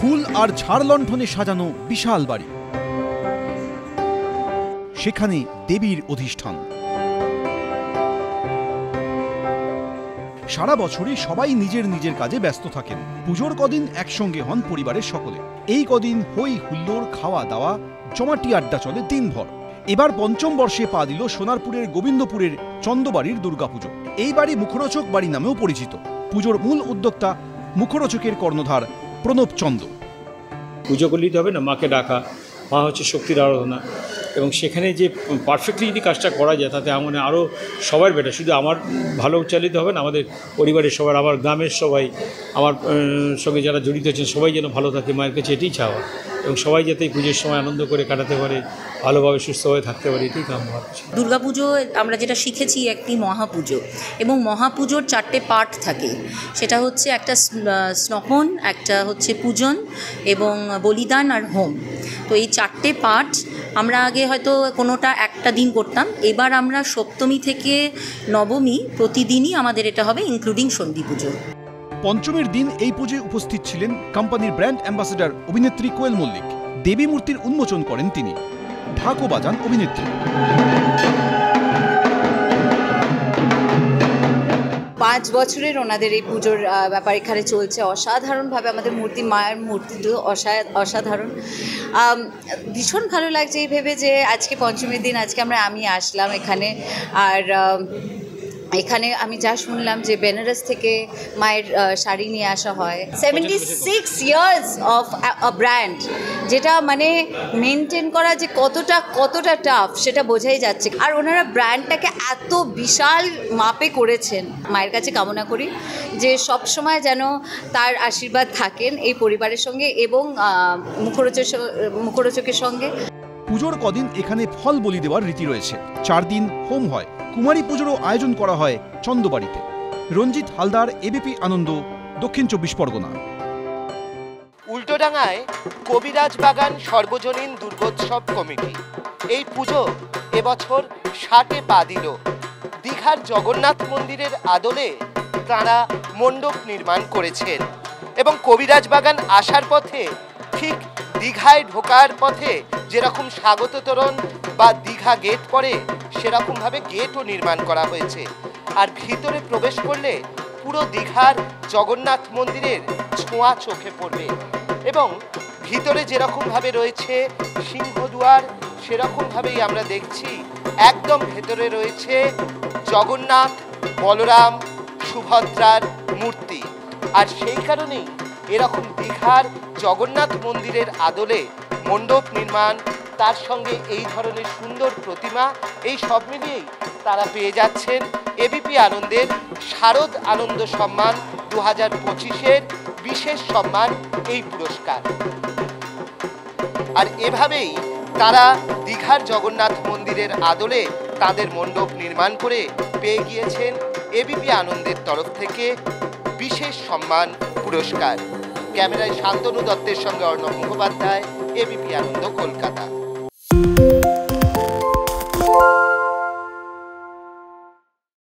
ফুল আর ঝাড় লণ্ঠনে সাজানো বিশাল বাড়ি, সেখানে দেবীর অধিষ্ঠান। সারা বছরই সবাই নিজের নিজের কাজে ব্যস্ত থাকেন। পুজোর কদিন একসঙ্গে হন পরিবারের সকলে। এই কদিন হই হুল্লোড়, খাওয়া দাওয়া, জমাটি আড্ডা চলে দিনভর। এবার পঞ্চম বর্ষে পা দিল সোনারপুরের গোবিন্দপুরের চন্দ্রবাড়ির দুর্গাপুজো। এই বাড়ি মুখরোচক বাড়ি নামেও পরিচিত। পুজোর মূল উদ্যোক্তা মুখরোচকের কর্ণধার প্রণব চন্দ্র। পুজো করলেই হবে না, মাকে ডাকা, মা হচ্ছে শক্তির আরাধনা, এবং সেখানে যে পারফেক্টলি যদি কাজটা করা যায় তাতে আমার আরও সবার বেটার। শুধু আমার ভালো চালিত হবে না, আমাদের পরিবারের সবার, আমার গ্রামের সবাই, আমার সঙ্গে যারা জড়িত আছেন সবাই যেন ভালো থাকে, মায়ের কাছে এটাই চাওয়া, এবং সবাই যাতে এই পুজোর সময় আনন্দ করে কাটাতে পারে, ভালোভাবে সুস্থভাবে থাকতে পারে, এটাই কাম্য। দুর্গাপুজো আমরা যেটা শিখেছি একটি মহাপুজো, এবং মহাপুজোর 4টে পার্ট থাকে। সেটা হচ্ছে একটা স্নপন, একটা হচ্ছে পূজন এবং বলিদান আর হোম। তো এই 4টে পার্ট আমরা আগে হয়তো কোনোটা একটা দিন করতাম, এবার আমরা সপ্তমী থেকে নবমী প্রতিদিনই আমাদের এটা হবে, ইনক্লুডিং সন্ধি পুজো। পঞ্চমীর দিন এই পুজোয় উপস্থিত ছিলেন কোম্পানির ব্র্যান্ড অ্যাম্বাসেডর অভিনেত্রী কোয়েল মল্লিক। দেবী মূর্তির উন্মোচন করেন তিনি। ঢাকও বাজান অভিনেত্রী। 5 বছরের ওনাদের এই পুজোর ব্যাপার এখানে চলছে অসাধারণভাবে। আমাদের মূর্তি, মায়ের মূর্তিটিও অসাধারণ। ভীষণ ভালো লাগছে এই ভেবে যে আজকে পঞ্চমীর দিন, আজকে আমি আসলাম এখানে। আর এখানে আমি যা শুনলাম যে বেনারস থেকে মায়ের শাড়ি নিয়ে আসা হয়। 76 ইয়ার্স অফ আ ব্র্যান্ড, যেটা মানে মেনটেন করা যে কতটা টাফ সেটা বোঝাই যাচ্ছে। আর ওনারা ব্র্যান্ডটাকে এত বিশাল মাপে করেছেন। মায়ের কাছে কামনা করি যে সবসময় যেন তার আশীর্বাদ থাকেন এই পরিবারের সঙ্গে এবং মুখরোচকের সঙ্গে। পুজোর কদিন এখানে ফল বলি দেওয়ার রীতি রয়েছে। 4 দিন হোম হয়। কুমারী পুজোরও আয়োজন করা হয় চন্দ্রবাড়িতে। রঞ্জিত হালদার, এবিপি আনন্দ, দক্ষিণ 24 পরগনা। উল্টোডাঙায় কবিরাজ বাগান সর্বজনীন দুর্গোৎসব কমিটি এই পুজো এবছর 60-এ পা দিল। দীঘার জগন্নাথ মন্দিরের আদলে তাঁরা মণ্ডপ নির্মাণ করেছেন, এবং কবিরাজ বাগান আসার পথে, ঠিক দীঘায় ঢোকার পথে যেরকম স্বাগত তোরণ বা দীঘা গেট পড়ে, সেরকমভাবে গেটও নির্মাণ করা হয়েছে। আর ভিতরে প্রবেশ করলে পুরো দীঘার জগন্নাথ মন্দিরের ছোঁয়া চোখে পড়বে, এবং ভিতরে যেরকমভাবে রয়েছে সিংহদুয়ার, সেরকমভাবেই আমরা দেখছি একদম ভেতরে রয়েছে জগন্নাথ, বলরাম, সুভদ্রার মূর্তি। আর সেই কারণেই এরকম দীঘার জগন্নাথ মন্দিরের আদলে মণ্ডপ নির্মাণ, তার সঙ্গে এই ধরনের সুন্দর প্রতিমা, এই সব মিলিয়েই তারা পেয়ে যাচ্ছেন এবিপি আনন্দের শারদ আনন্দ সম্মান 2025-এর বিশেষ সম্মান, এই পুরস্কার। আর এভাবেই তারা দীঘার জগন্নাথ মন্দিরের আদলে তাদের মণ্ডপ নির্মাণ করে পেয়ে গিয়েছেন এবিপি আনন্দের তরফ থেকে বিশেষ সম্মান পুরস্কার। ক্যামেরায় শান্তনু দত্তের সঙ্গে অর্ণব মুখোপাধ্যায়, এবিপি আনন্দ, কলকাতা।